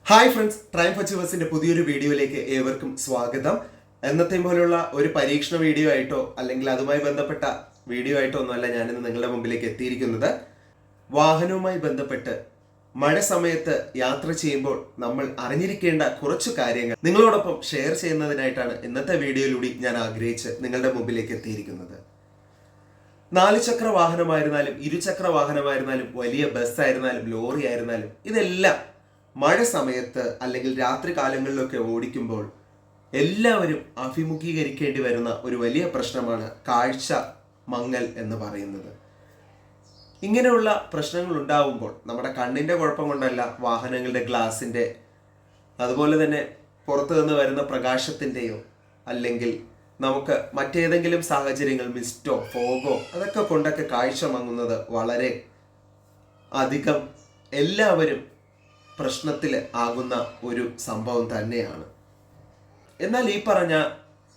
Hi friends, triumph അച്ചീവേഴ്സിന്റെ പുതിയൊരു വീഡിയോയിലേക്ക് ഏവർക്കും സ്വാഗതം. എന്നത്തെയും പോലുള്ള ഒരു പരീക്ഷണ വീഡിയോ ആയിട്ടോ അല്ലെങ്കിൽ അതുമായി ബന്ധപ്പെട്ട വീഡിയോ ആയിട്ടോ ഒന്നുമല്ല ഞാനിന്ന് നിങ്ങളുടെ മുമ്പിലേക്ക് എത്തിയിരിക്കുന്നത്. വാഹനവുമായി ബന്ധപ്പെട്ട് മഴ സമയത്ത് യാത്ര ചെയ്യുമ്പോൾ നമ്മൾ അറിഞ്ഞിരിക്കേണ്ട കുറച്ചു കാര്യങ്ങൾ നിങ്ങളോടൊപ്പം ഷെയർ ചെയ്യുന്നതിനായിട്ടാണ് ഇന്നത്തെ വീഡിയോയിലൂടെ ഞാൻ ആഗ്രഹിച്ച് നിങ്ങളുടെ മുമ്പിലേക്ക് എത്തിയിരിക്കുന്നത്. 4 ചക്ര വാഹനമായിരുന്നാലും ഇരുചക്ര വാഹനമായിരുന്നാലും വലിയ ബസ് ആയിരുന്നാലും ലോറി ആയിരുന്നാലും ഇതെല്ലാം മഴ സമയത്ത് അല്ലെങ്കിൽ രാത്രി കാലങ്ങളിലൊക്കെ ഓടിക്കുമ്പോൾ എല്ലാവരും അഭിമുഖീകരിക്കേണ്ടി വരുന്ന ഒരു വലിയ പ്രശ്നമാണ് കാഴ്ച മങ്ങൽ എന്ന് പറയുന്നത്. ഇങ്ങനെയുള്ള പ്രശ്നങ്ങൾ ഉണ്ടാവുമ്പോൾ നമ്മുടെ കണ്ണിൻ്റെ കുഴപ്പം കൊണ്ടല്ല, വാഹനങ്ങളുടെ ഗ്ലാസിൻ്റെ അതുപോലെ തന്നെ പുറത്തു നിന്ന് വരുന്ന പ്രകാശത്തിൻ്റെയോ അല്ലെങ്കിൽ നമുക്ക് മറ്റേതെങ്കിലും സാഹചര്യങ്ങൾ മിസ്റ്റോ ഫോഗോ അതൊക്കെ കൊണ്ടൊക്കെ കാഴ്ച മങ്ങുന്നത് വളരെ അധികം എല്ലാവരും പ്രശ്നത്തിൽ ആകുന്ന ഒരു സംഭവം തന്നെയാണ്. എന്നാൽ ഈ പറഞ്ഞ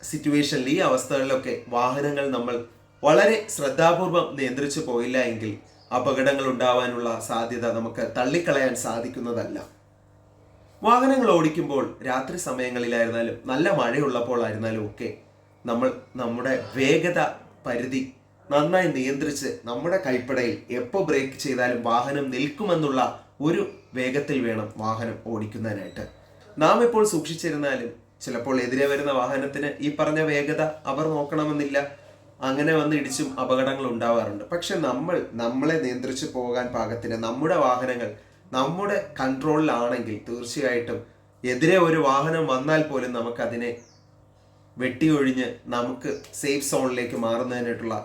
സിറ്റുവേഷനിൽ ഈ അവസ്ഥകളിലൊക്കെ വാഹനങ്ങൾ നമ്മൾ വളരെ ശ്രദ്ധാപൂർവം നിയന്ത്രിച്ചു പോയില്ല എങ്കിൽ അപകടങ്ങൾ ഉണ്ടാവാനുള്ള സാധ്യത നമുക്ക് തള്ളിക്കളയാൻ സാധിക്കുന്നതല്ല. വാഹനങ്ങൾ ഓടിക്കുമ്പോൾ രാത്രി സമയങ്ങളിലായിരുന്നാലും നല്ല മഴയുള്ളപ്പോൾ ആയിരുന്നാലും ഒക്കെ നമ്മൾ നമ്മുടെ വേഗത പരിധി നന്നായി നിയന്ത്രിച്ച് നമ്മുടെ കൈപ്പടയിൽ എപ്പോൾ ബ്രേക്ക് ചെയ്താലും വാഹനം നിൽക്കുമെന്നുള്ള ഒരു വേഗത്തിൽ വേണം വാഹനം ഓടിക്കുന്നതിനായിട്ട്. നാം ഇപ്പോൾ സൂക്ഷിച്ചിരുന്നാലും ചിലപ്പോൾ എതിരെ വരുന്ന വാഹനത്തിന് ഈ പറഞ്ഞ വേഗത അവർ നോക്കണമെന്നില്ല, അങ്ങനെ വന്ന് ഇടിച്ചും അപകടങ്ങൾ ഉണ്ടാവാറുണ്ട്. പക്ഷെ നമ്മളെ നിയന്ത്രിച്ചു പോകാൻ പാകത്തിന് നമ്മുടെ വാഹനങ്ങൾ നമ്മുടെ കൺട്രോളിലാണെങ്കിൽ തീർച്ചയായിട്ടും എതിരെ ഒരു വാഹനം വന്നാൽ പോലും നമുക്കതിനെ വെട്ടിയൊഴിഞ്ഞ് നമുക്ക് സേഫ് സോണിലേക്ക് മാറുന്നതിനായിട്ടുള്ള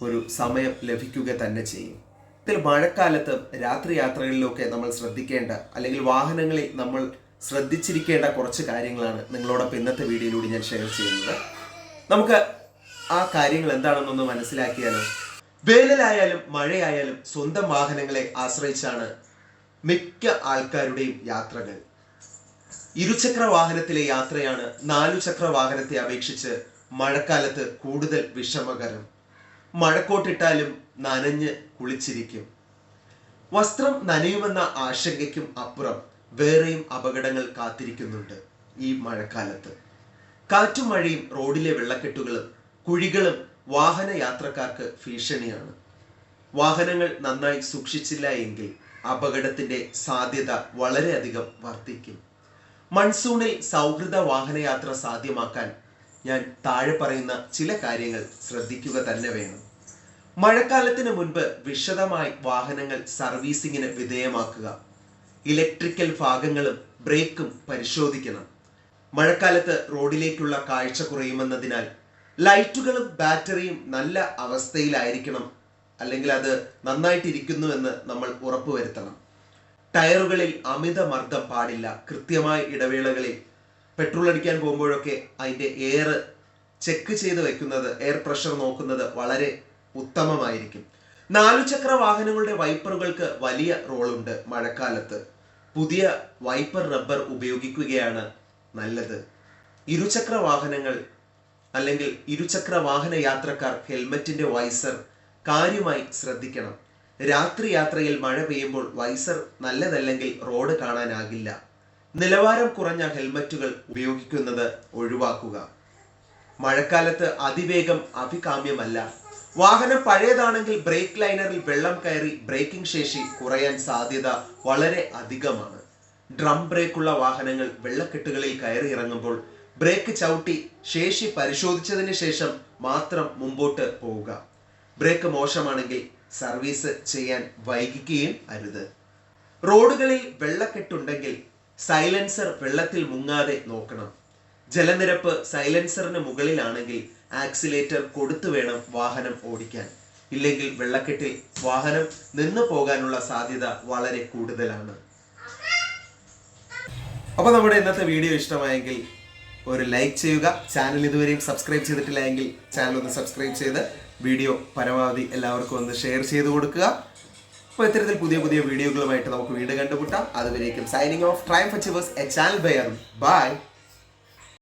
ഒരു സമയം ലഭിക്കുക തന്നെ ചെയ്യും. ഇതിൽ മഴക്കാലത്ത് രാത്രി യാത്രകളിലൊക്കെ നമ്മൾ ശ്രദ്ധിക്കേണ്ട അല്ലെങ്കിൽ വാഹനങ്ങളിൽ നമ്മൾ ശ്രദ്ധിച്ചിരിക്കേണ്ട കുറച്ച് കാര്യങ്ങളാണ് നിങ്ങളോടൊപ്പം ഇന്നത്തെ വീഡിയോയിലൂടെ ഞാൻ ഷെയർ ചെയ്യുന്നത്. നമുക്ക് ആ കാര്യങ്ങൾ എന്താണെന്നൊന്ന് മനസ്സിലാക്കിയാലോ. വേനലായാലും മഴയായാലും സ്വന്തം വാഹനങ്ങളെ ആശ്രയിച്ചാണ് മിക്ക ആൾക്കാരുടെയും യാത്രകൾ. ഇരുചക്ര വാഹനത്തിലെ യാത്രയാണ് 4 ചക്ര വാഹനത്തെ അപേക്ഷിച്ച് മഴക്കാലത്ത് കൂടുതൽ വിഷമകരം. മഴക്കോട്ടിട്ടാലും നനഞ്ഞ് കുളിച്ചിരിക്കും. വസ്ത്രം നനയുമെന്ന ആശങ്കയ്ക്കും അപ്പുറം വേറെയും അപകടങ്ങൾ കാത്തിരിക്കുന്നുണ്ട് ഈ മഴക്കാലത്ത്. കാറ്റും മഴയും റോഡിലെ വെള്ളക്കെട്ടുകളും കുഴികളും വാഹന യാത്രക്കാർക്ക് ഭീഷണിയാണ്. വാഹനങ്ങൾ നന്നായി സൂക്ഷിച്ചില്ല എങ്കിൽ അപകടത്തിന്റെ സാധ്യത വളരെയധികം വർദ്ധിക്കും. മൺസൂണിൽ സൗഹൃദ വാഹനയാത്ര സാധ്യമാക്കാൻ ഞാൻ താഴെ പറയുന്ന ചില കാര്യങ്ങൾ ശ്രദ്ധിക്കുക തന്നെ വേണം. മഴക്കാലത്തിന് മുൻപ് വിശദമായി വാഹനങ്ങൾ സർവീസിങ്ങിന് വിധേയമാക്കുക. ഇലക്ട്രിക്കൽ ഭാഗങ്ങളും ബ്രേക്കും പരിശോധിക്കണം. മഴക്കാലത്ത് റോഡിലേക്കുള്ള കാഴ്ച കുറയുമെന്നതിനാൽ ലൈറ്റുകളും ബാറ്ററിയും നല്ല അവസ്ഥയിലായിരിക്കണം, അല്ലെങ്കിൽ അത് നന്നായിട്ടിരിക്കുന്നു എന്ന് നമ്മൾ ഉറപ്പുവരുത്തണം. ടയറുകളിൽ അമിത മർദ്ദം പാടില്ല. കൃത്യമായ ഇടവേളകളിൽ പെട്രോൾ അടിക്കാൻ പോകുമ്പോഴൊക്കെ അതിൻ്റെ എയർ ചെക്ക് ചെയ്ത് വെക്കുന്നത്, എയർ പ്രഷർ നോക്കുന്നത് വളരെ ഉത്തമമായിരിക്കും. 4 ചക്ര വാഹനങ്ങളുടെ വൈപ്പറുകൾക്ക് വലിയ റോളുണ്ട്. മഴക്കാലത്ത് പുതിയ വൈപ്പർ റബ്ബർ ഉപയോഗിക്കുകയാണ് നല്ലത്. ഇരുചക്ര വാഹനങ്ങൾ അല്ലെങ്കിൽ ഇരുചക്ര വാഹന യാത്രക്കാർ ഹെൽമറ്റിന്റെ വൈസർ കാര്യമായി ശ്രദ്ധിക്കണം. രാത്രി യാത്രയിൽ മഴ പെയ്യുമ്പോൾ വൈസർ നല്ലതല്ലെങ്കിൽ റോഡ് കാണാനാകില്ല. നിലവാരം കുറഞ്ഞ ഹെൽമറ്റുകൾ ഉപയോഗിക്കുന്നത് ഒഴിവാക്കുക. മഴക്കാലത്ത് അതിവേഗം അഭികാമ്യമല്ല. വാഹനം പഴയതാണെങ്കിൽ ബ്രേക്ക് ലൈനറിൽ വെള്ളം കയറി ബ്രേക്കിംഗ് ശേഷി കുറയാൻ സാധ്യത വളരെ അധികമാണ്. ഡ്രം ബ്രേക്കുള്ള വാഹനങ്ങൾ വെള്ളക്കെട്ടുകളിൽ കയറി ഇറങ്ങുമ്പോൾ ബ്രേക്ക് ചവിട്ടി ശേഷി പരിശോധിച്ചതിന് ശേഷം മാത്രം മുമ്പോട്ട് പോവുക. ബ്രേക്ക് മോശമാണെങ്കിൽ സർവീസ് ചെയ്യാൻ വൈകിക്കുകയും അരുത്. റോഡുകളിൽ വെള്ളക്കെട്ടുണ്ടെങ്കിൽ സൈലൻസർ വെള്ളത്തിൽ മുങ്ങാതെ നോക്കണം. ജലനിരപ്പ് സൈലൻസറിന് മുകളിലാണെങ്കിൽ ആക്സിലേറ്റർ കൊടുത്തു വേണം വാഹനം ഓടിക്കാൻ. ഇല്ലെങ്കിൽ വെള്ളക്കെട്ടിൽ വാഹനം നിന്നു പോകാനുള്ള സാധ്യത വളരെ കൂടുതലാണ്. അപ്പോൾ നമ്മുടെ ഇന്നത്തെ വീഡിയോ ഇഷ്ടമായെങ്കിൽ ഒരു ലൈക്ക് ചെയ്യുക. ചാനൽ ഇതുവരെയും സബ്സ്ക്രൈബ് ചെയ്തിട്ടില്ല എങ്കിൽ ചാനൽ ഒന്ന് സബ്സ്ക്രൈബ് ചെയ്ത് വീഡിയോ പരമാവധി എല്ലാവർക്കും ഒന്ന് ഷെയർ ചെയ്ത് കൊടുക്കുക. അപ്പോൾ ഇത്തരത്തിൽ പുതിയ പുതിയ വീഡിയോകളുമായിട്ട് നമുക്ക് വീണ്ടും കണ്ടുമുട്ടാം. അതുവരേക്കും signing off. Triumph achievers, a channel by Arun. By.